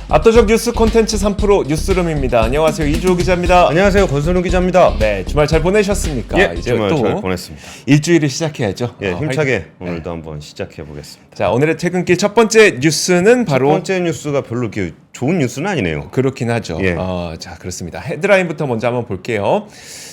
압도적 뉴스 콘텐츠 3프로 뉴스룸입니다. 안녕하세요. 이주호 기자입니다. 안녕하세요. 권순우 기자입니다. 네, 주말 잘 보내셨습니까? 예, 이제 주말 또 잘 보냈습니다. 일주일을 시작해야죠. 예, 힘차게 네. 오늘도 한번 시작해 보겠습니다. 자, 오늘의 퇴근길 첫 번째 뉴스는 바로 첫 번째 뉴스가 별로 이렇게 좋은 뉴스는 아니네요. 그렇긴 하죠. 예. 자, 그렇습니다. 헤드라인부터 먼저 한번 볼게요.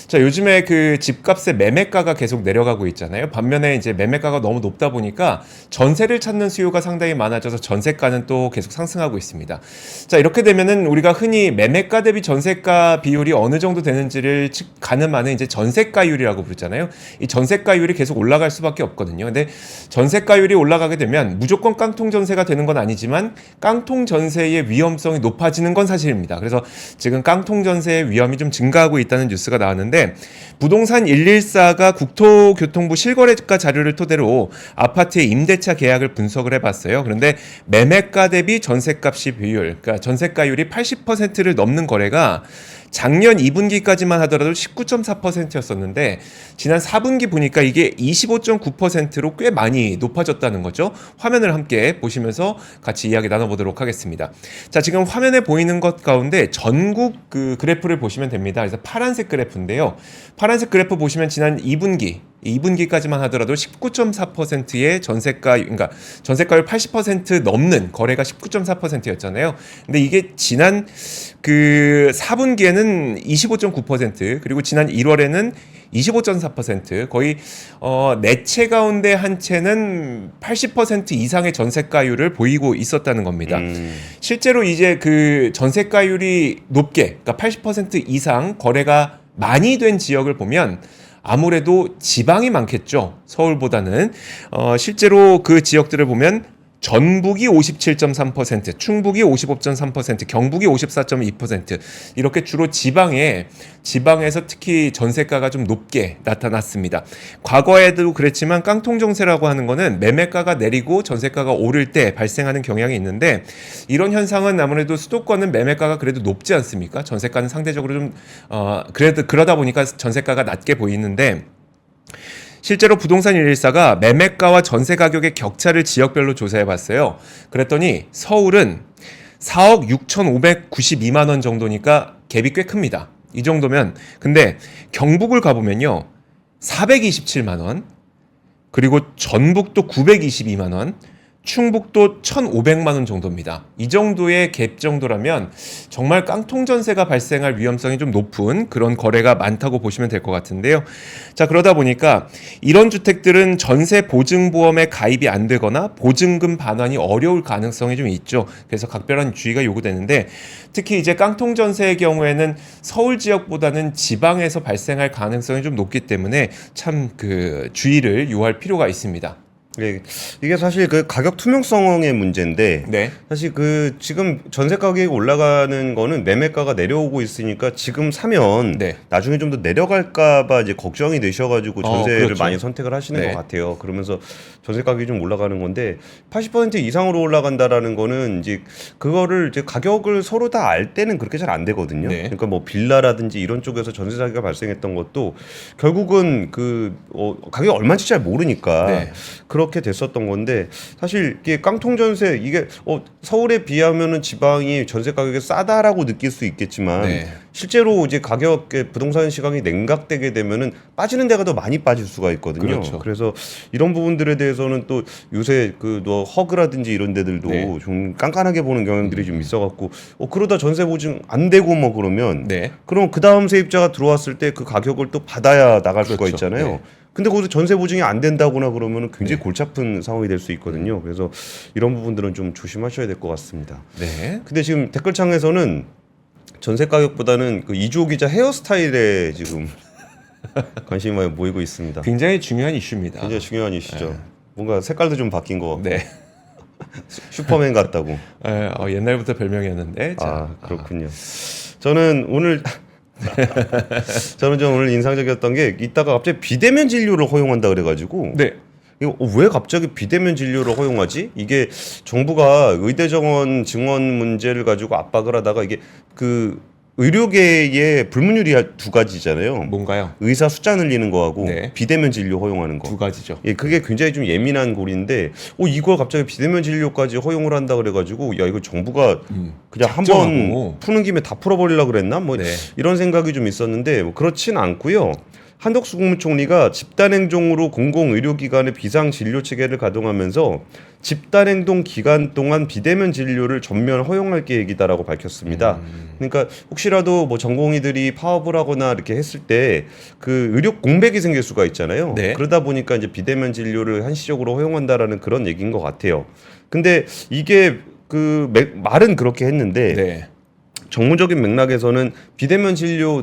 자, 요즘에 그 집값의 매매가가 계속 내려가고 있잖아요. 반면에 이제 매매가가 너무 높다 보니까 전세를 찾는 수요가 상당히 많아져서 전세가는 또 계속 상승하고 있습니다. 자, 이렇게 되면은 우리가 흔히 매매가 대비 전세가 비율이 어느 정도 되는지를 가늠하는 이제 전세가율이라고 부르잖아요. 이 전세가율이 계속 올라갈 수밖에 없거든요. 근데 전세가율이 올라가게 되면 무조건 깡통 전세가 되는 건 아니지만 깡통 전세의 위험성이 높아지는 건 사실입니다. 그래서 지금 깡통 전세의 위험이 좀 증가하고 있다는 뉴스가 나왔는데 부동산 114가 국토교통부 실거래가 자료를 토대로 아파트의 임대차 계약을 분석을 해봤어요. 그런데 매매가 대비 전세값이 비율, 그러니까 전세가율이 80%를 넘는 거래가 작년 2분기까지만 하더라도 19.4%였었는데 지난 4분기 보니까 이게 25.9%로 꽤 많이 높아졌다는 거죠. 화면을 함께 보시면서 같이 이야기 나눠보도록 하겠습니다. 자, 지금 화면에 보이는 것 가운데 전국 그 그래프를 보시면 됩니다. 그래서 파란색 그래프인데요. 파란색 그래프 보시면 지난 2분기까지만 하더라도 19.4%의 그러니까 전세가율 80% 넘는 거래가 19.4%였잖아요. 근데 이게 지난 그 4분기에는 25.9% 그리고 지난 1월에는 25.4% 거의 4채 가운데 한 채는 80% 이상의 전세가율을 보이고 있었다는 겁니다. 실제로 이제 그 전세가율이 높게 그러니까 80% 이상 거래가 많이 된 지역을 보면 아무래도 지방이 많겠죠. 서울보다는. 실제로 그 지역들을 보면 전북이 57.3%, 충북이 55.3%, 경북이 54.2% 이렇게 주로 지방에서 특히 전세가가 좀 높게 나타났습니다. 과거에도 그랬지만 깡통정세라고 하는 거는 매매가가 내리고 전세가가 오를 때 발생하는 경향이 있는데 이런 현상은 아무래도 수도권은 매매가가 그래도 높지 않습니까? 전세가는 상대적으로 좀 그래도 그러다 보니까 전세가가 낮게 보이는데 실제로 부동산 114가 매매가와 전세 가격의 격차를 지역별로 조사해봤어요. 그랬더니 서울은 4억 6,592만 원 정도니까 갭이 꽤 큽니다. 이 정도면 근데 경북을 가보면요. 427만 원 그리고 전북도 922만 원 충북도 1,500만 원 정도입니다. 이 정도의 갭 정도라면 정말 깡통 전세가 발생할 위험성이 좀 높은 그런 거래가 많다고 보시면 될 것 같은데요. 자, 그러다 보니까 이런 주택들은 전세 보증보험에 가입이 안 되거나 보증금 반환이 어려울 가능성이 좀 있죠. 그래서 각별한 주의가 요구되는데 특히 이제 깡통 전세의 경우에는 서울 지역보다는 지방에서 발생할 가능성이 좀 높기 때문에 참 그 주의를 요할 필요가 있습니다. 예, 이게 사실 그 가격 투명성의 문제인데 네. 사실 그 지금 전세 가격이 올라가는 거는 매매가가 내려오고 있으니까 지금 사면 네. 나중에 좀 더 내려갈까봐 이제 걱정이 되셔가지고 전세를 그렇죠. 많이 선택을 하시는 네. 것 같아요. 그러면서 전세 가격이 좀 올라가는 건데 80% 이상으로 올라간다라는 거는 이제 그거를 이제 가격을 서로 다 알 때는 그렇게 잘 안 되거든요. 네. 그러니까 뭐 빌라라든지 이런 쪽에서 전세 사기가 발생했던 것도 결국은 그 가격이 얼마인지 잘 모르니까. 네. 그렇게 됐었던 건데 사실 이게 깡통 전세 이게 서울에 비하면은 지방이 전세 가격이 싸다라고 느낄 수 있겠지만 네. 실제로 이제 가격의 부동산 시장이 냉각되게 되면은 빠지는 데가 더 많이 빠질 수가 있거든요. 그렇죠. 그래서 이런 부분들에 대해서는 또 요새 그 허그라든지 이런 데들도 네. 좀 깐깐하게 보는 경향들이 좀 있어갖고 그러다 전세 보증 안 되고 뭐 그러면 네. 그럼 그 다음 세입자가 들어왔을 때 그 가격을 또 받아야 나갈 수가 그렇죠. 있잖아요. 네. 근데 거기서 전세 보증이 안 된다거나 그러면 굉장히 네. 골치 아픈 상황이 될 수 있거든요. 그래서 이런 부분들은 좀 조심하셔야 될 것 같습니다. 네. 근데 지금 댓글창에서는 전세 가격보다는 그 이주호 기자 헤어스타일에 지금 관심이 많이 모이고 있습니다. 굉장히 중요한 이슈입니다. 굉장히 중요한 이슈죠. 뭔가 색깔도 좀 바뀐 것 같고 네. 슈퍼맨 같다고. 옛날부터 별명이었는데. 자, 그렇군요. 저는 좀 오늘 인상적이었던 게 이따가 갑자기 비대면 진료를 허용한다 그래가지고 네. 이거 왜 갑자기 비대면 진료를 허용하지? 이게 정부가 의대 정원 증원 문제를 가지고 압박을 하다가 이게 그 의료계의 불문율이 두 가지잖아요. 뭔가요? 의사 숫자 늘리는 거하고 네. 비대면 진료 허용하는 거. 두 가지죠. 예, 그게 굉장히 좀 예민한 골인데, 이걸 갑자기 비대면 진료까지 허용을 한다 그래가지고, 야, 이거 정부가 그냥 한번 작정하고. 푸는 김에 다 풀어버리려고 그랬나? 뭐 네. 이런 생각이 좀 있었는데, 뭐 그렇진 않고요. 한덕수 국무총리가 집단행동으로 공공의료기관의 비상진료 체계를 가동하면서 집단행동 기간 동안 비대면 진료를 전면 허용할 계획이다라고 밝혔습니다. 그러니까 혹시라도 뭐 전공의들이 파업을 하거나 이렇게 했을 때 그 의료 공백이 생길 수가 있잖아요. 네. 그러다 보니까 이제 비대면 진료를 한시적으로 허용한다라는 그런 얘기인 것 같아요. 근데 이게 그 말은 그렇게 했는데 네. 정무적인 맥락에서는 비대면 진료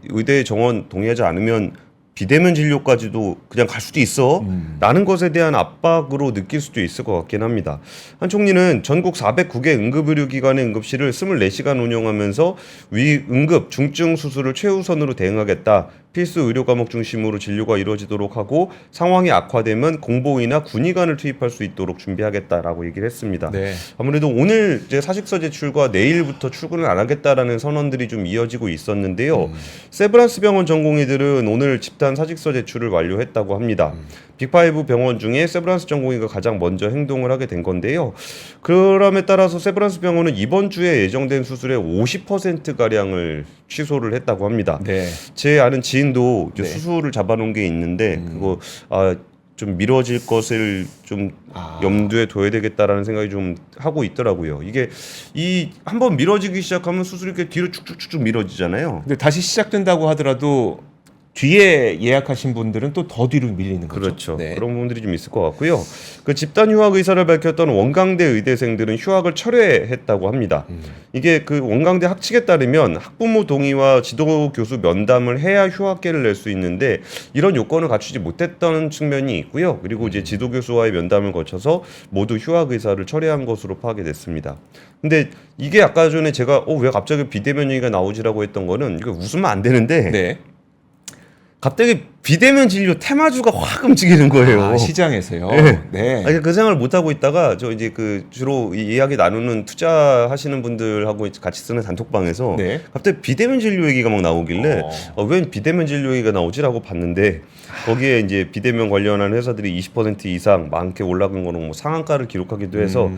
의대 정원 동의하지 않으면 비대면 진료까지도 그냥 갈 수도 있어 라는 것에 대한 압박으로 느낄 수도 있을 것 같긴 합니다. 한 총리는 전국 409개 응급의료기관의 응급실을 24시간 운영하면서 응급, 중증 수술을 최우선으로 대응하겠다. 필수 의료 과목 중심으로 진료가 이루어지도록 하고 상황이 악화되면 공보위나 군의관을 투입할 수 있도록 준비하겠다라고 얘기를 했습니다. 네. 아무래도 오늘 이제 사직서 제출과 내일부터 출근을 안 하겠다라는 선언들이 좀 이어지고 있었는데요. 세브란스 병원 전공의들은 오늘 집단 사직서 제출을 완료했다고 합니다. 빅5 병원 중에 세브란스 전공의가 가장 먼저 행동을 하게 된 건데요. 그럼에 따라서 세브란스 병원은 이번 주에 예정된 수술의 50%가량을 취소를 했다고 합니다. 네. 제 아는 지인도 이제 네. 수술을 잡아놓은 게 있는데 그거 좀 미뤄질 것을 좀 염두에 둬야 되겠다라는 생각이 좀 하고 있더라고요. 이게 이 한번 미뤄지기 시작하면 수술이 이렇게 뒤로 쭉쭉쭉 미뤄지잖아요. 근데 다시 시작된다고 하더라도 뒤에 예약하신 분들은 또 더 뒤로 밀리는 거죠. 그렇죠. 네. 그런 부분들이 좀 있을 것 같고요. 그 집단 휴학 의사를 밝혔던 원광대 의대생들은 휴학을 철회했다고 합니다. 이게 그 원광대 학칙에 따르면 학부모 동의와 지도 교수 면담을 해야 휴학계를 낼 수 있는데 이런 요건을 갖추지 못했던 측면이 있고요. 그리고 이제 지도 교수와의 면담을 거쳐서 모두 휴학 의사를 철회한 것으로 파악이 됐습니다. 근데 이게 아까 전에 제가 왜 갑자기 비대면 얘기가 나오지라고 했던 거는 이거 웃으면 안 되는데 네. 갑자기 비대면 진료 테마주가 확 움직이는 거예요. 시장에서요. 네. 네. 아니, 그 생각을 못 하고 있다가 저 이제 그 주로 이 이야기 나누는 투자하시는 분들하고 같이 쓰는 단톡방에서 네. 갑자기 비대면 진료 얘기가 막 나오길래 웬 비대면 진료 얘기가 나오지라고 봤는데 거기에 이제 비대면 관련한 회사들이 20% 이상 많게 올라간 거는 뭐 상한가를 기록하기도 해서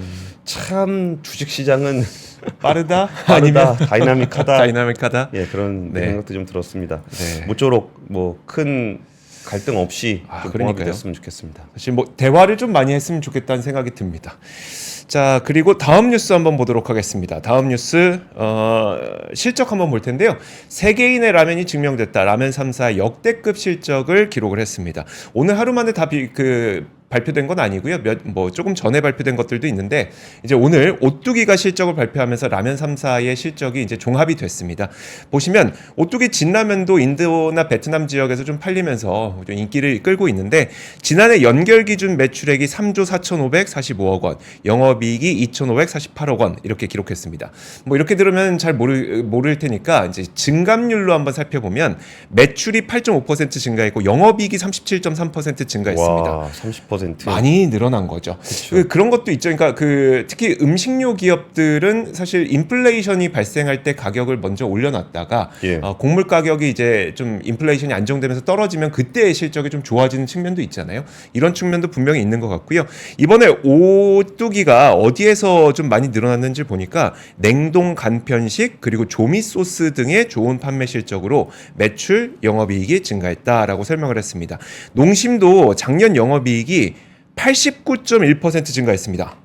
참 주식 시장은 빠르다? 빠르다, 다이나믹하다. 다이나믹하다. 예, 그런 네. 생각도 좀 들었습니다. 네. 모쪼록 뭐 큰 갈등 없이 좀 봉합이 그러니까요. 됐으면 좋겠습니다. 사실 뭐 대화를 좀 많이 했으면 좋겠다는 생각이 듭니다. 자, 그리고 다음 뉴스 한번 보도록 하겠습니다. 다음 뉴스 실적 한번 볼 텐데요. 세계인의 라면이 증명됐다. 라면 3사 역대급 실적을 기록을 했습니다. 오늘 하루 만에 다 발표된 건 아니고요. 뭐 조금 전에 발표된 것들도 있는데 이제 오늘 오뚜기가 실적을 발표하면서 라면 3사의 실적이 이제 종합이 됐습니다. 보시면 오뚜기 진라면도 인도나 베트남 지역에서 좀 팔리면서 좀 인기를 끌고 있는데 지난해 연결 기준 매출액이 3조 4,545억 원, 영업이익이 2,548억 원 이렇게 기록했습니다. 뭐 이렇게 들으면 잘 모를 테니까 이제 증감률로 한번 살펴보면 매출이 8.5% 증가했고 영업이익이 37.3% 증가했습니다. 와, 30%. 많이 늘어난 거죠. 그런 것도 있죠. 그러니까 특히 음식료 기업들은 사실 인플레이션이 발생할 때 가격을 먼저 올려놨다가 예. 곡물 가격이 이제 좀 인플레이션이 안정되면서 떨어지면 그때의 실적이 좀 좋아지는 측면도 있잖아요. 이런 측면도 분명히 있는 것 같고요. 이번에 오뚜기가 어디에서 좀 많이 늘어났는지 보니까 냉동 간편식 그리고 조미 소스 등의 좋은 판매 실적으로 매출, 영업이익이 증가했다라고 설명을 했습니다. 농심도 작년 영업이익이 89.1% 증가했습니다.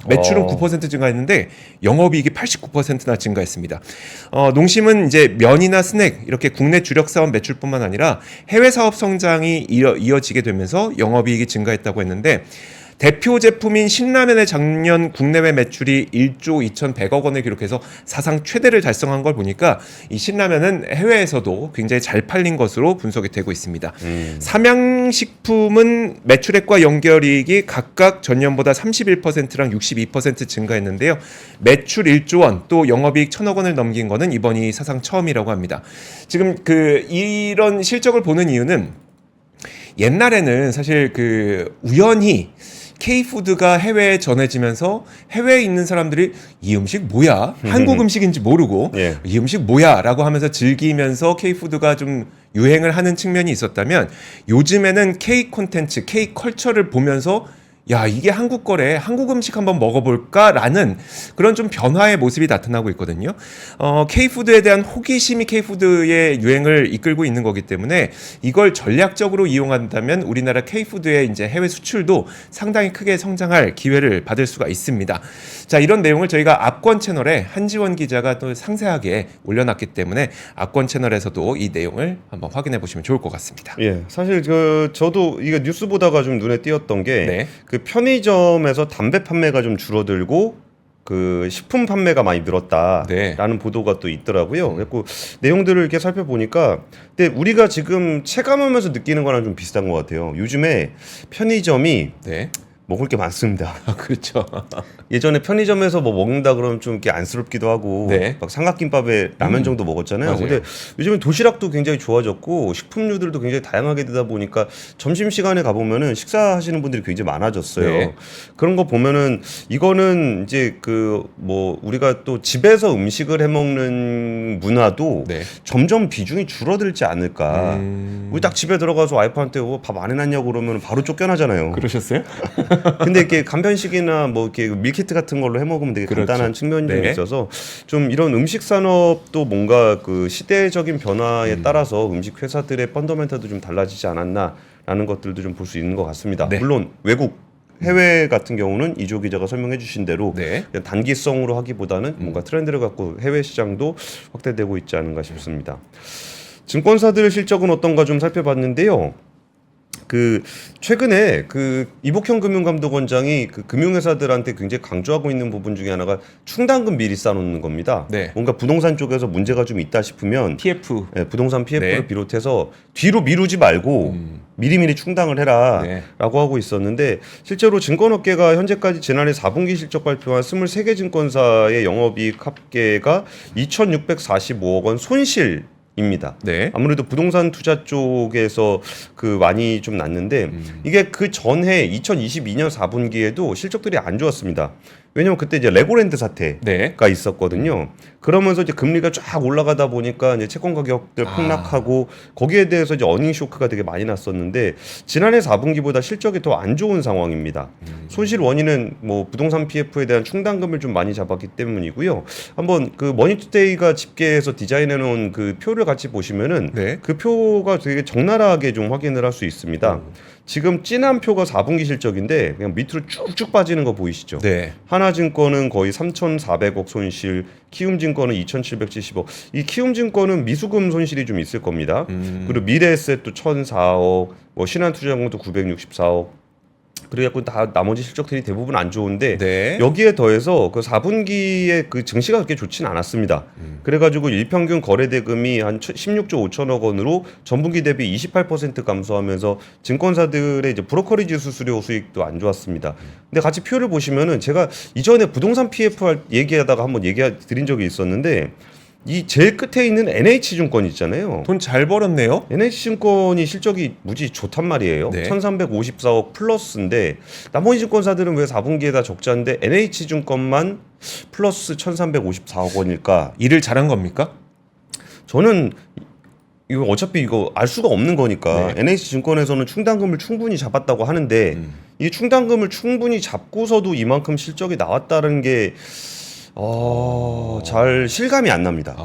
매출은 9% 증가했는데 영업이익이 89%나 증가했습니다. 농심은 이제 면이나 스낵 이렇게 국내 주력 사업 매출뿐만 아니라 해외 사업 성장이 이어지게 되면서 영업이익이 증가했다고 했는데 대표 제품인 신라면의 작년 국내외 매출이 1조 2,100억 원을 기록해서 사상 최대를 달성한 걸 보니까 이 신라면은 해외에서도 굉장히 잘 팔린 것으로 분석이 되고 있습니다. 삼양식품은 매출액과 연결이익이 각각 전년보다 31%랑 62% 증가했는데요. 매출 1조 원, 또 영업이익 1,000억 원을 넘긴 거는 이번이 사상 처음이라고 합니다. 지금 이런 실적을 보는 이유는 옛날에는 사실 우연히 K푸드가 해외에 전해지면서 해외에 있는 사람들이 이 음식 뭐야? 한국 음식인지 모르고 예. 이 음식 뭐야? 라고 하면서 즐기면서 K푸드가 좀 유행을 하는 측면이 있었다면 요즘에는 K 콘텐츠, K 컬처를 보면서 야, 이게 한국 거래. 한국 음식 한번 먹어볼까라는 그런 좀 변화의 모습이 나타나고 있거든요. K푸드에 대한 호기심이 K푸드의 유행을 이끌고 있는 거기 때문에 이걸 전략적으로 이용한다면 우리나라 K푸드의 이제 해외 수출도 상당히 크게 성장할 기회를 받을 수가 있습니다. 자, 이런 내용을 저희가 압권 채널에 한지원 기자가 또 상세하게 올려놨기 때문에 압권 채널에서도 이 내용을 한번 확인해 보시면 좋을 것 같습니다. 예, 사실 저도 이거 뉴스 보다가 좀 눈에 띄었던 게 네. 그 편의점에서 담배 판매가 좀 줄어들고 그 식품 판매가 많이 늘었다라는 보도가 또 있더라고요. 그래서 내용들을 이렇게 살펴보니까 근데 우리가 지금 체감하면서 느끼는 거랑 좀 비슷한 것 같아요. 요즘에 편의점이 네. 먹을 게 많습니다. 그렇죠. 예전에 편의점에서 뭐 먹는다 그러면 좀 이렇게 안쓰럽기도 하고 네. 막 삼각김밥에 라면 정도 먹었잖아요. 맞아요. 근데 요즘에 도시락도 굉장히 좋아졌고 식품류들도 굉장히 다양하게 되다 보니까 점심 시간에 가 보면은 식사하시는 분들이 굉장히 많아졌어요. 네. 그런 거 보면은 이거는 이제 그 뭐 우리가 또 집에서 음식을 해 먹는 문화도 네. 점점 비중이 줄어들지 않을까. 우리 딱 집에 들어가서 와이프한테 밥 안 해놨냐고 그러면 바로 쫓겨나잖아요. 그러셨어요? 근데 이렇게 간편식이나 뭐 이렇게 밀키트 같은 걸로 해 먹으면 되게 그렇죠. 간단한 측면이 좀 네. 있어서 좀 이런 음식 산업도 뭔가 그 시대적인 변화에 따라서 음식 회사들의 펀더멘탈도 좀 달라지지 않았나라는 것들도 좀 볼 수 있는 것 같습니다. 네. 물론 외국 해외 같은 경우는 이조 기자가 설명해 주신 대로 네. 그냥 단기성으로 하기보다는 뭔가 트렌드를 갖고 해외 시장도 확대되고 있지 않은가 싶습니다. 증권사들 실적은 어떤가 좀 살펴봤는데요. 그 최근에 그 이복형 금융감독원장이 그 금융회사들한테 굉장히 강조하고 있는 부분 중에 하나가 충당금 미리 쌓아놓는 겁니다. 네. 뭔가 부동산 쪽에서 문제가 좀 있다 싶으면 TF. 예, 부동산 PF를 네. 비롯해서 뒤로 미루지 말고 미리미리 충당을 해라 네. 라고 하고 있었는데 실제로 증권업계가 현재까지 지난해 4분기 실적 발표한 23개 증권사의 영업이익 합계가 2,645억 원 손실 입니다. 네. 아무래도 부동산 투자 쪽에서 그 많이 좀 났는데 이게 그 전해 2022년 4분기에도 실적들이 안 좋았습니다. 왜냐면 그때 이제 레고랜드 사태가 네. 있었거든요. 그러면서 이제 금리가 쫙 올라가다 보니까 이제 채권 가격들 폭락하고 거기에 대해서 이제 어닝 쇼크가 되게 많이 났었는데 지난해 4분기보다 실적이 더 안 좋은 상황입니다. 손실 원인은 뭐 부동산 PF에 대한 충당금을 좀 많이 잡았기 때문이고요. 한번 그 머니투데이가 집계해서 디자인해 놓은 그 표를 같이 보시면은 네. 그 표가 되게 적나라하게 좀 확인을 할 수 있습니다. 지금 진한 표가 4분기 실적인데 그냥 밑으로 쭉쭉 빠지는 거 보이시죠? 네. 하나증권은 거의 3,400억 손실, 키움증권은 2,770억. 이 키움증권은 미수금 손실이 좀 있을 겁니다. 그리고 미래에셋도 1,004억, 뭐 신한투자증권도 964억. 그래갖고 다 나머지 실적들이 대부분 안 좋은데 네. 여기에 더해서 그 4분기에 그 증시가 그렇게 좋지는 않았습니다. 그래가지고 일평균 거래 대금이 한 16조 5천억 원으로 전분기 대비 28% 감소하면서 증권사들의 이제 브로커리지 수수료 수익도 안 좋았습니다. 근데 같이 표를 보시면은 제가 이전에 부동산 PF 얘기하다가 한번 드린 적이 있었는데 이 제일 끝에 있는 NH증권 있잖아요. 돈 잘 벌었네요. NH증권이 실적이 무지 좋단 말이에요. 네. 1354억 플러스인데 나머지 증권사들은 왜 4분기에다 적자인데 NH증권만 플러스 1354억 원일까? 일을 잘한 겁니까? 저는 이거 어차피 이거 알 수가 없는 거니까 네. NH증권에서는 충당금을 충분히 잡았다고 하는데 이 충당금을 충분히 잡고서도 이만큼 실적이 나왔다는 게 잘 실감이 안 납니다.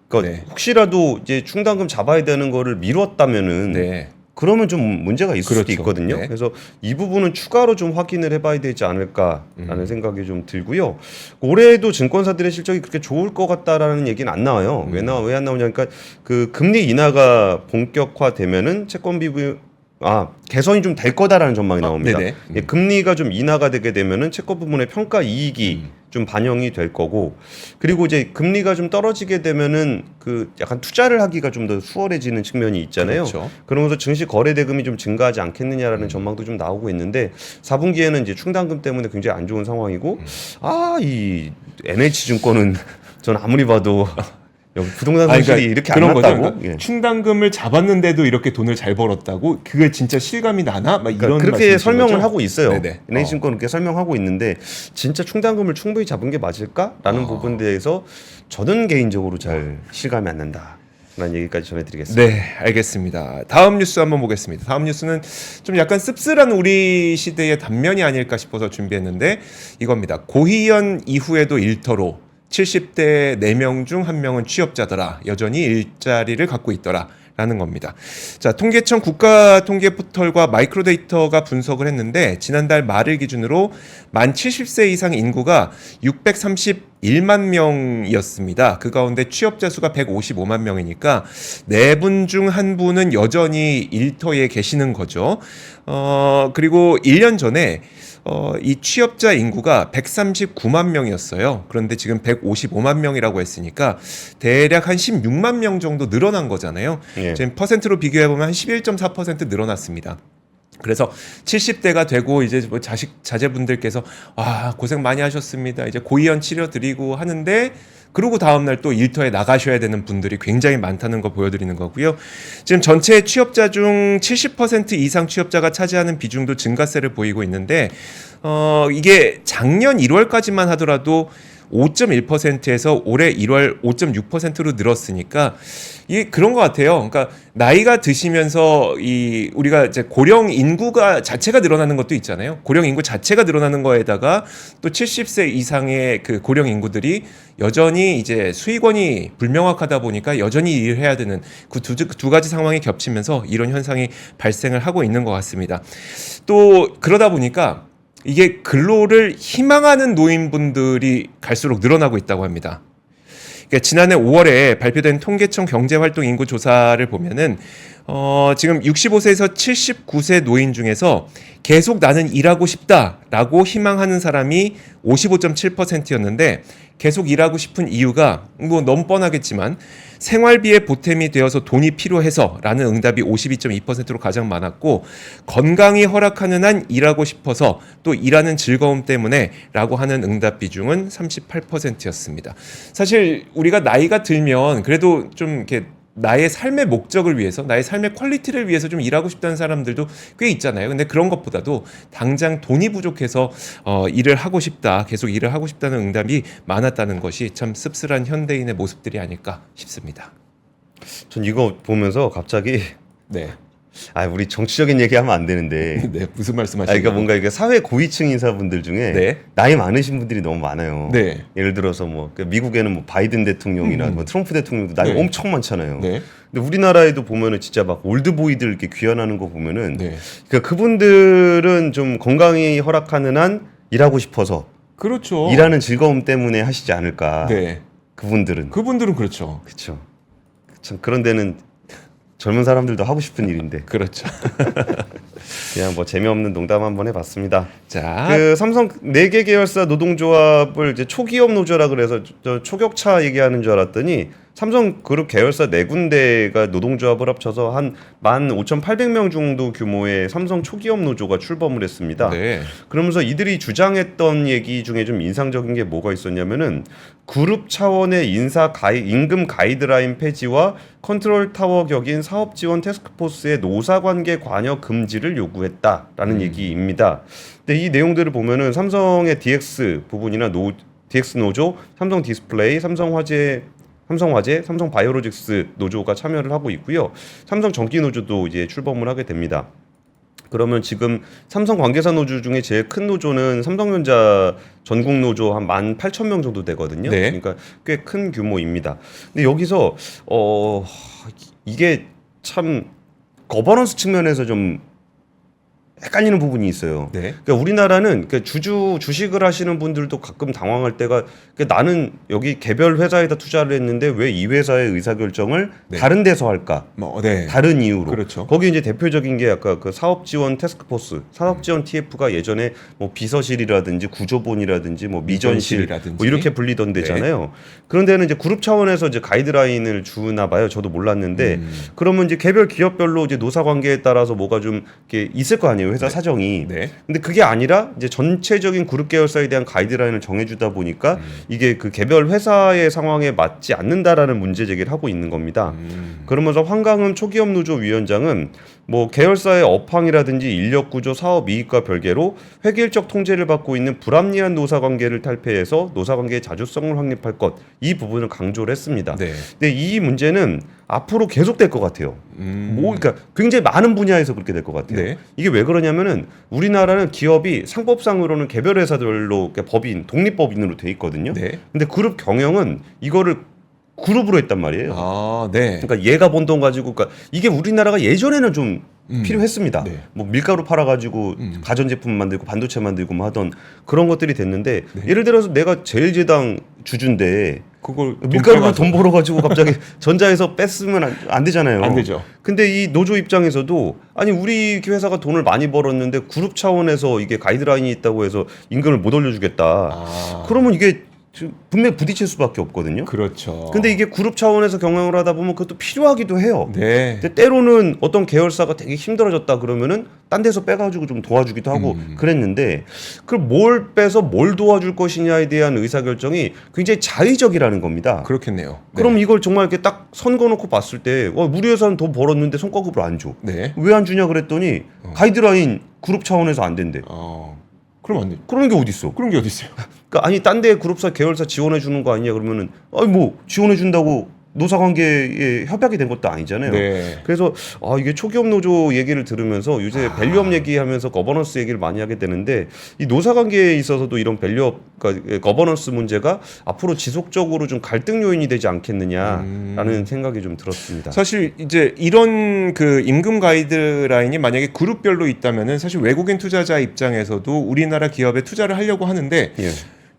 그러니까 네. 혹시라도 이제 충당금 잡아야 되는 거를 미뤘다면은 네. 그러면 좀 문제가 있을 수도 그렇죠. 있거든요. 네. 그래서 이 부분은 추가로 좀 확인을 해봐야 되지 않을까라는 생각이 좀 들고요. 올해에도 증권사들의 실적이 그렇게 좋을 것 같다라는 얘기는 안 나와요. 왜 안 나오냐? 그러니까 그 금리 인하가 본격화되면은 채권 비중 개선이 좀 될 거다라는 전망이 나옵니다. 네네. 예, 금리가 좀 인하가 되게 되면은 채권 부분의 평가 이익이 좀 반영이 될 거고, 그리고 이제 금리가 좀 떨어지게 되면은 그 약간 투자를 하기가 좀 더 수월해지는 측면이 있잖아요. 그렇죠. 그러면서 증시 거래 대금이 좀 증가하지 않겠느냐라는 전망도 좀 나오고 있는데 4분기에는 이제 충당금 때문에 굉장히 안 좋은 상황이고 이 NH증권은 전 아무리 봐도 여기 부동산 아니, 손실이 이렇게 안 그런 거죠. 났다고? 그러니까 예. 충당금을 잡았는데도 이렇게 돈을 잘 벌었다고? 그게 진짜 실감이 나나? 막 이런 그렇게 말씀이신 설명을 거죠? 하고 있어요. 네네. NH증권 그렇게 설명하고 있는데 진짜 충당금을 충분히 잡은 게 맞을까라는 부분에 대해서 저는 개인적으로 잘 실감이 안 난다라는 얘기까지 전해드리겠습니다. 네, 알겠습니다. 다음 뉴스 한번 보겠습니다. 다음 뉴스는 좀 약간 씁쓸한 우리 시대의 단면이 아닐까 싶어서 준비했는데 이겁니다. 고희연 이후에도 일터로 70대 4명 중 1명은 취업자더라. 여전히 일자리를 갖고 있더라. 라는 겁니다. 자, 통계청 국가통계 포털과 마이크로데이터가 분석을 했는데 지난달 말을 기준으로 만 70세 이상 인구가 631만 명이었습니다. 그 가운데 취업자 수가 155만 명이니까 4분 중 1분은 여전히 일터에 계시는 거죠. 그리고 1년 전에 이 취업자 인구가 139만 명이었어요. 그런데 지금 155만 명이라고 했으니까 대략 한 16만 명 정도 늘어난 거잖아요. 예. 지금 퍼센트로 비교해보면 한 11.4% 늘어났습니다. 그래서 70대가 되고 이제 뭐 자제분들께서 고생 많이 하셨습니다. 이제 고이연 치료 드리고 하는데 그러고 다음날 또 일터에 나가셔야 되는 분들이 굉장히 많다는 거 보여드리는 거고요. 지금 전체 취업자 중 70% 이상 취업자가 차지하는 비중도 증가세를 보이고 있는데 이게 작년 1월까지만 하더라도 5.1%에서 올해 1월 5.6%로 늘었으니까 이게 그런 것 같아요. 그러니까 나이가 드시면서 우리가 이제 고령 인구가 자체가 늘어나는 것도 있잖아요. 고령 인구 자체가 늘어나는 거에다가 또 70세 이상의 그 고령 인구들이 여전히 이제 수익원이 불명확하다 보니까 여전히 일을 해야 되는 그 두 가지 상황이 겹치면서 이런 현상이 발생을 하고 있는 것 같습니다. 또 그러다 보니까 이게 근로를 희망하는 노인분들이 갈수록 늘어나고 있다고 합니다. 그러니까 지난해 5월에 발표된 통계청 경제활동 인구 조사를 보면은 지금 65세에서 79세 노인 중에서 계속 나는 일하고 싶다라고 희망하는 사람이 55.7%였는데 계속 일하고 싶은 이유가 뭐 너무 뻔하겠지만 생활비에 보탬이 되어서 돈이 필요해서라는 응답이 52.2%로 가장 많았고 건강이 허락하는 한 일하고 싶어서 또 일하는 즐거움 때문에라고 하는 응답 비중은 38%였습니다. 사실 우리가 나이가 들면 그래도 좀 이렇게 나의 삶의 목적을 위해서, 나의 삶의 퀄리티를 위해서 좀 일하고 싶다는 사람들도 꽤 있잖아요. 근데 그런 것보다도 당장 돈이 부족해서 일을 하고 싶다, 계속 일을 하고 싶다는 응답이 많았다는 것이 참 씁쓸한 현대인의 모습들이 아닐까 싶습니다. 전 이거 보면서 갑자기 네. 우리 정치적인 얘기하면 안 되는데 네, 무슨 말씀하시나요? 그러니까 뭔가 이게 사회 고위층 인사분들 중에 네. 나이 많으신 분들이 너무 많아요. 네. 예를 들어서 뭐 미국에는 뭐 바이든 대통령이나 뭐 트럼프 대통령도 나이 네. 엄청 많잖아요. 네. 근데 우리나라에도 보면은 진짜 막 올드보이들 이렇게 귀환하는 거 보면은 네. 그러니까 그분들은 좀 건강이 허락하는 한 일하고 싶어서 그렇죠. 일하는 즐거움 때문에 하시지 않을까. 네. 그분들은 그렇죠. 그렇죠. 참 그런 데는 젊은 사람들도 하고 싶은 일인데 그렇죠. 그냥 뭐 재미없는 농담 한번 해봤습니다. 자, 그 삼성 4개 계열사 노동조합을 이제 초기업 노조라 그래서 저 초격차 얘기하는 줄 알았더니 삼성그룹 계열사 4군데가 노동조합을 합쳐서 한 15,800명 정도 규모의 삼성 초기업 노조가 출범을 했습니다. 네. 그러면서 이들이 주장했던 얘기 중에 좀 인상적인 게 뭐가 있었냐면은 그룹 차원의 임금 가이드라인 폐지와 컨트롤 타워 격인 사업 지원 태스크포스의 노사관계 관여 금지를 요구했다라는 얘기입니다. 근데 이 내용들을 보면은 삼성의 DX 부분이나 DX 노조, 삼성 디스플레이, 삼성화재, 삼성 바이오로직스 노조가 참여를 하고 있고요. 삼성 전기 노조도 이제 출범을 하게 됩니다. 그러면 지금 삼성 관계사 노조 중에 제일 큰 노조는 삼성전자 전국 노조 한 18,000명 정도 되거든요. 네. 그러니까 꽤 큰 규모입니다. 근데 여기서 이게 참 거버넌스 측면에서 좀 헷갈리는 부분이 있어요. 네. 그러니까 우리나라는 주식을 하시는 분들도 가끔 당황할 때가 나는 여기 개별 회사에다 투자를 했는데 왜 이 회사의 의사결정을 네. 다른 데서 할까? 네. 다른 이유로. 그렇죠. 거기 이제 대표적인 게 아까 그 사업 지원 태스크포스, 사업 지원 TF가 예전에 뭐 비서실이라든지 구조본이라든지 뭐 미전실 미전실이라든지. 뭐 이렇게 불리던 데잖아요. 그런 데는 이제 그룹 차원에서 이제 가이드라인을 주나 봐요. 저도 몰랐는데 그러면 이제 개별 기업별로 이제 노사 관계에 따라서 뭐가 좀 이렇게 있을 거 아니에요. 있잖아요. 회사 사정이. 네. 근데 그게 아니라 이제 전체적인 그룹 계열사에 대한 가이드라인을 정해주다 보니까 이게 그 개별 회사의 상황에 맞지 않는다라는 문제 제기를 하고 있는 겁니다. 그러면서 황강흠 초기업 노조 위원장은 뭐 계열사의 업황이라든지 인력 구조, 사업 이익과 별개로 획일적 통제를 받고 있는 불합리한 노사 관계를 탈피해서 노사 관계의 자주성을 확립할 것, 이 부분을 강조를 했습니다. 네. 근데 이 문제는 앞으로 계속될 것 같아요. 그러니까 굉장히 많은 분야에서 그렇게 될 것 같아요. 네. 이게 왜 그러냐면은 우리나라는 기업이 상법상으로는 개별 회사들로 법인, 독립법인으로 돼 있거든요. 네. 근데 그룹 경영은 이거를 그룹으로 했단 말이에요. 아, 네. 그러니까 얘가 번 돈 가지고, 그러니까 이게 우리나라가 예전에는 좀 필요했습니다. 네. 뭐 밀가루 팔아가지고 가전제품 만들고 반도체 만들고 뭐 하던 그런 것들이 됐는데 예를 들어서 내가 제일제당 주주인데 그걸 밀가루로 돈 벌어가지고 갑자기 전자에서 뺐으면 안 되잖아요. 안 되죠. 근데 이 노조 입장에서도 아니 우리 회사가 돈을 많이 벌었는데 그룹 차원에서 이게 가이드라인이 있다고 해서 임금을 못 올려주겠다. 아. 그러면 이게 분명히 부딪힐 수밖에 없거든요. 그렇죠. 근데 이게 그룹 차원에서 경영을 하다 보면 그것도 필요하기도 해요. 네. 근데 때로는 어떤 계열사가 되게 힘들어졌다 그러면은 딴 데서 빼가지고 좀 도와주기도 하고 그랬는데 그걸 뭘 빼서 뭘 도와줄 것이냐에 대한 의사결정이 굉장히 자의적이라는 겁니다. 그렇겠네요. 그럼 이걸 정말 이렇게 딱 선 그어놓고 봤을 때 우리 회사는 돈 벌었는데 성과급을 안 줘. 네. 왜 안 주냐 그랬더니 가이드라인 그룹 차원에서 안 된대. 그럼 안 돼. 그런 게 어디 있어? 그런 게 어디 있어요? 그러니까 아니 딴 데 그룹사 계열사 지원해 주는 거 아니냐 그러면은 아니 뭐 지원해 준다고 노사관계에 협약이 된 것도 아니잖아요. 네. 그래서 이게 초기업 노조 얘기를 들으면서 요새 밸류업 얘기하면서 거버넌스 얘기를 많이 하게 되는데 이 노사관계에 있어서도 이런 밸류업 그러니까 거버넌스 문제가 앞으로 지속적으로 좀 갈등 요인이 되지 않겠느냐라는 생각이 좀 들었습니다. 사실 이제 이런 그 임금 가이드라인이 만약에 그룹별로 있다면은 사실 외국인 투자자 입장에서도 우리나라 기업에 투자를 하려고 하는데 예.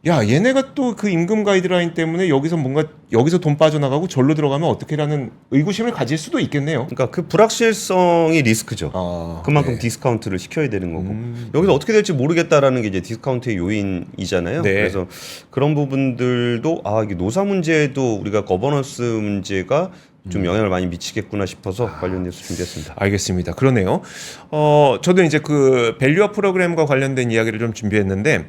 야, 얘네가 또 그 임금 가이드라인 때문에 여기서 돈 빠져나가고 절로 들어가면 어떻게라는 의구심을 가질 수도 있겠네요. 그러니까 그 불확실성이 리스크죠. 그만큼 네. 디스카운트를 시켜야 되는 거고 여기서 어떻게 될지 모르겠다라는 게 이제 디스카운트의 요인이잖아요. 네. 그래서 그런 부분들도 이게 노사 문제도 우리가 거버넌스 문제가 좀 영향을 많이 미치겠구나 싶어서 관련 뉴스 준비했습니다. 알겠습니다. 그러네요. 저도 이제 그 밸류업 프로그램과 관련된 이야기를 좀 준비했는데,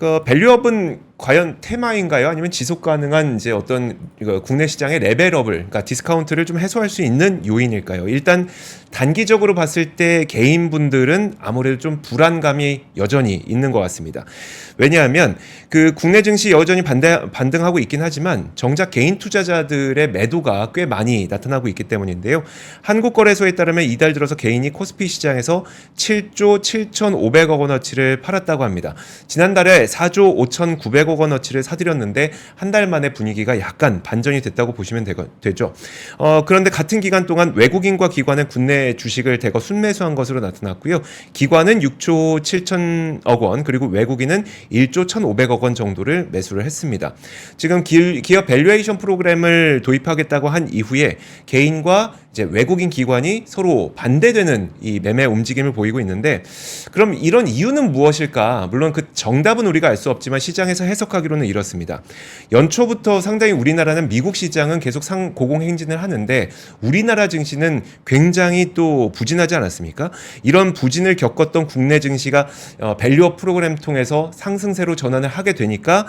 그 밸류업은 과연 테마인가요? 아니면 지속 가능한 이제 어떤 국내 시장의 레벨업을, 그러니까 디스카운트를 좀 해소할 수 있는 요인일까요? 일단 단기적으로 봤을 때 개인분들은 아무래도 좀 불안감이 여전히 있는 것 같습니다. 왜냐하면 그 국내 증시 여전히 반등하고 있긴 하지만 정작 개인 투자자들의 매도가 꽤 많이 나타나고 있기 때문인데요. 한국거래소에 따르면 이달 들어서 개인이 코스피 시장에서 7조 7,500억 원어치를 팔았다고 합니다. 지난달에 4조 5,900억 원어치를 사들였는데 한 달 만에 분위기가 약간 반전이 됐다고 보시면 되죠. 그런데 같은 기간 동안 외국인과 기관은 국내 주식을 대거 순매수한 것으로 나타났고요. 기관은 6조 7천억 원 그리고 외국인은 1조 1,500억 원 정도를 매수를 했습니다. 지금 기업 밸류에이션 프로그램을 도입하겠다고 한 이후에 개인과 이제 외국인 기관이 서로 반대되는 이 매매 움직임을 보이고 있는데 그럼 이런 이유는 무엇일까? 물론 그 정답은 우리가 알 수 없지만 시장에서 해석하기로는 이렇습니다. 연초부터 상당히 우리나라는 미국 시장은 계속 고공행진을 하는데 우리나라 증시는 굉장히 또 부진하지 않았습니까? 이런 부진을 겪었던 국내 증시가 밸류업 프로그램 통해서 상승세로 전환을 하게 되니까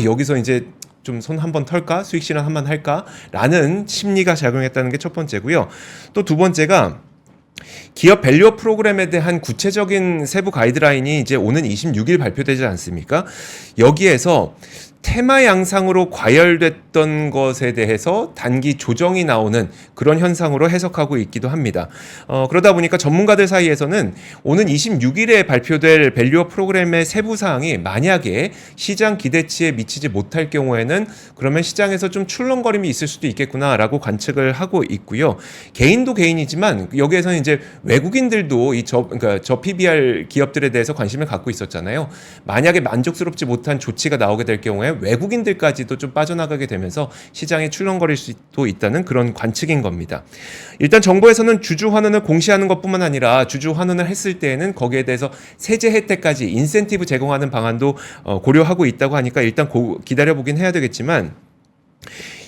여기서 이제 좀 손 한번 털까? 수익 실현 한번 할까? 라는 심리가 작용했다는 게 첫 번째고요. 또 두 번째가 기업 밸류업 프로그램에 대한 구체적인 세부 가이드라인이 이제 오는 26일 발표되지 않습니까? 여기에서 테마 양상으로 과열됐던 것에 대해서 단기 조정이 나오는 그런 현상으로 해석하고 있기도 합니다. 그러다 보니까 전문가들 사이에서는 오는 26일에 발표될 밸류업 프로그램의 세부 사항이 만약에 시장 기대치에 미치지 못할 경우에는 그러면 시장에서 좀 출렁거림이 있을 수도 있겠구나라고 관측을 하고 있고요. 개인도 개인이지만 여기에서는 이제 외국인들도 그러니까 PBR 기업들에 대해서 관심을 갖고 있었잖아요. 만약에 만족스럽지 못한 조치가 나오게 될 경우에 외국인들까지도 좀 빠져나가게 되면서 시장이 출렁거릴 수도 있다는 그런 관측인 겁니다. 일단 정부에서는 주주 환원을 공시하는 것뿐만 아니라 주주 환원을 했을 때에는 거기에 대해서 세제 혜택까지 인센티브 제공하는 방안도 고려하고 있다고 하니까 일단 기다려보긴 해야 되겠지만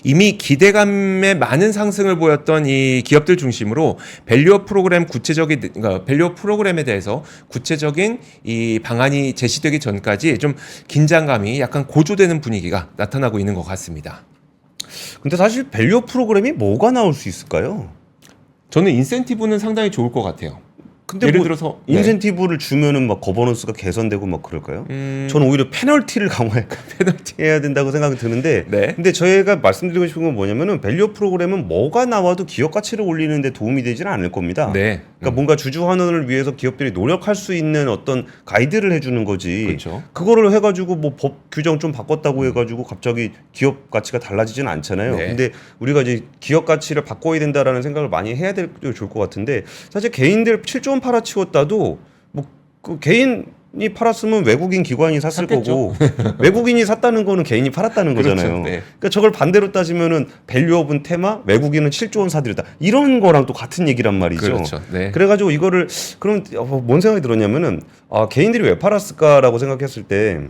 이미 기대감에 많은 상승을 보였던 이 기업들 중심으로 밸류업 프로그램 그러니까 밸류업 프로그램에 대해서 구체적인 이 방안이 제시되기 전까지 좀 긴장감이 약간 고조되는 분위기가 나타나고 있는 것 같습니다. 근데 사실 밸류업 프로그램이 뭐가 나올 수 있을까요? 저는 인센티브는 상당히 좋을 것 같아요. 근데 예를 뭐 들어서 인센티브를 주면은 막 거버넌스가 개선되고 막 그럴까요? 저는 오히려 페널티를 강화해야 된다고 생각이 드는데, 네. 근데 저희가 말씀드리고 싶은 건 뭐냐면은 밸류업 프로그램은 뭐가 나와도 기업 가치를 올리는 데 도움이 되지는 않을 겁니다. 네. 그러니까 뭔가 주주 환원을 위해서 기업들이 노력할 수 있는 어떤 가이드를 해주는 거지. 그렇죠. 그거를 해가지고 뭐 법 규정 좀 바꿨다고 해가지고 갑자기 기업 가치가 달라지지는 않잖아요. 네. 근데 우리가 이제 기업 가치를 바꿔야 된다라는 생각을 많이 해야 될 때 좋을 것 같은데, 사실 개인들 7조 원 팔아치웠다도 뭐 그 개인이 팔았으면 외국인 기관이 샀을 샀겠죠. 거고 외국인이 샀다는 거는 개인이 팔았다는 그렇죠. 거잖아요. 네. 그러니까 저걸 반대로 따지면은 밸류업은 테마, 외국인은 7조 원 사들였다. 이런 거랑 또 같은 얘기란 말이죠. 그렇죠. 네. 그래가지고 이거를 그럼 뭔 생각이 들었냐면은 개인들이 왜 팔았을까라고 생각했을 때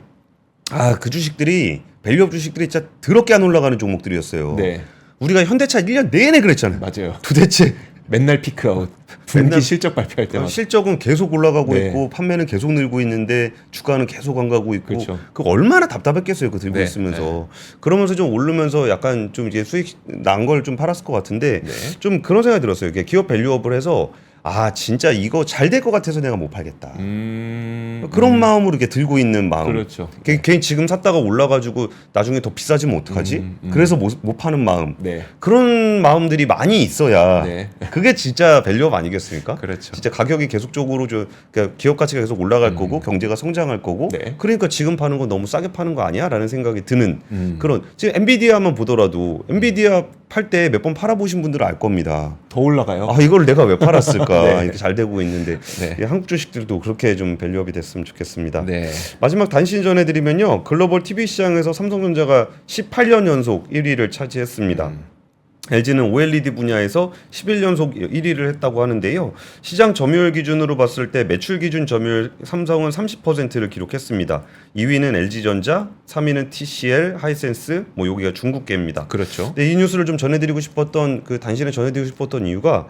그 주식들이 밸류업 주식들이 진짜 더럽게 안 올라가는 종목들이었어요. 네. 우리가 현대차 1년 내내 그랬잖아요. 맞아요. 도대체 맨날 피크아웃. 분기 맨날 실적 발표할 때마다. 실적은 계속 올라가고 네. 있고 판매는 계속 늘고 있는데 주가는 계속 안 가고 있고 그렇죠. 그거 얼마나 답답했겠어요. 그거 들고 네, 있으면서 그러면서 좀 오르면서 약간 좀 이제 수익 난 걸 좀 팔았을 것 같은데 네. 좀 그런 생각이 들었어요. 이게 기업 밸류업을 해서 진짜 이거 잘 될 것 같아서 내가 못 팔겠다. 그런 마음으로 이렇게 들고 있는 마음. 그렇죠. 괜히 지금 샀다가 올라가지고 나중에 더 비싸지면 어떡하지? 그래서 못 파는 마음. 네. 그런 마음들이 많이 있어야 네. 그게 진짜 밸류업 아니겠습니까? 그렇죠. 진짜 가격이 계속적으로 그러니까 기업 가치가 계속 올라갈 거고 경제가 성장할 거고 네. 그러니까 지금 파는 건 너무 싸게 파는 거 아니야?라는 생각이 드는 그런 지금 엔비디아만 보더라도 엔비디아 팔 때 몇 번 팔아보신 분들은 알 겁니다. 더 올라가요. 이걸 내가 왜 팔았을까? 네. 이렇게 잘 되고 있는데 네. 한국 주식들도 그렇게 좀 밸류업이 됐으면 좋겠습니다. 네. 마지막 단신 전해드리면요. 글로벌 TV 시장에서 삼성전자가 18년 연속 1위를 차지했습니다. LG는 OLED 분야에서 11연속 1위를 했다고 하는데요. 시장 점유율 기준으로 봤을 때 매출 기준 점유율 삼성은 30%를 기록했습니다. 2위는 LG전자, 3위는 TCL, 하이센스, 뭐 여기가 중국계입니다. 그렇죠. 근데 이 뉴스를 좀 전해드리고 싶었던 단신에 전해드리고 싶었던 이유가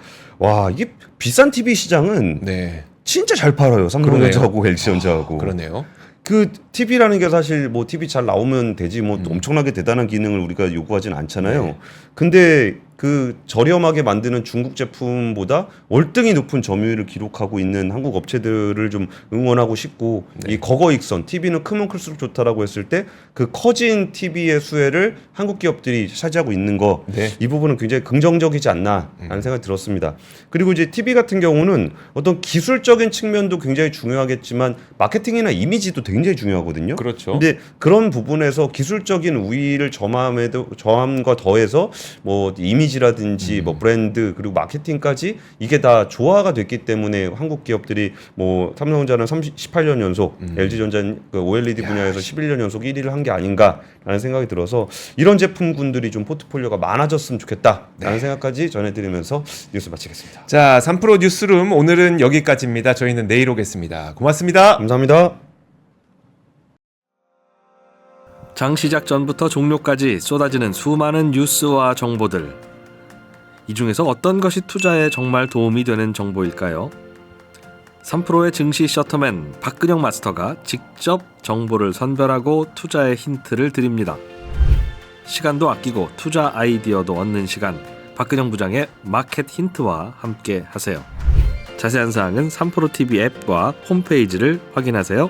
이게 비싼 TV 시장은 네. 진짜 잘 팔아요. 삼성전자하고 LG전자하고. 그러네요. 그 TV라는 게 사실 뭐 TV 잘 나오면 되지 뭐 엄청나게 대단한 기능을 우리가 요구하진 않잖아요. 네. 근데 그 저렴하게 만드는 중국 제품보다 월등히 높은 점유율을 기록하고 있는 한국 업체들을 좀 응원하고 싶고 이 거거익선 TV는 크면 클수록 좋다라고 했을 때 그 커진 TV의 수혜를 한국 기업들이 차지하고 있는 거 이 부분은 굉장히 긍정적이지 않나라는 생각이 들었습니다. 그리고 이제 TV 같은 경우는 어떤 기술적인 측면도 굉장히 중요하겠지만 마케팅이나 이미지도 굉장히 중요하거든요. 그렇죠. 근데 그런 부분에서 기술적인 우위를 점함과 더해서 뭐 이미지라든지 뭐 브랜드 그리고 마케팅까지 이게 다 조화가 됐기 때문에 한국 기업들이 뭐 삼성전자는 18년 연속, LG전자는 그 OLED 분야에서 11년 연속 1위를 한 게 아닌가라는 생각이 들어서 이런 제품군들이 좀 포트폴리오가 많아졌으면 좋겠다라는 생각까지 전해드리면서 뉴스 마치겠습니다. 자, 3프로 뉴스룸 오늘은 여기까지입니다. 저희는 내일 오겠습니다. 고맙습니다. 감사합니다. 장 시작 전부터 종료까지 쏟아지는 수많은 뉴스와 정보들. 이 중에서 어떤 것이 투자에 정말 도움이 되는 정보일까요? 3프로의 증시 셔터맨 박근영 마스터가 직접 정보를 선별하고 투자의 힌트를 드립니다. 시간도 아끼고 투자 아이디어도 얻는 시간, 박근영 부장의 마켓 힌트와 함께 하세요. 자세한 사항은 3프로 TV 앱과 홈페이지를 확인하세요.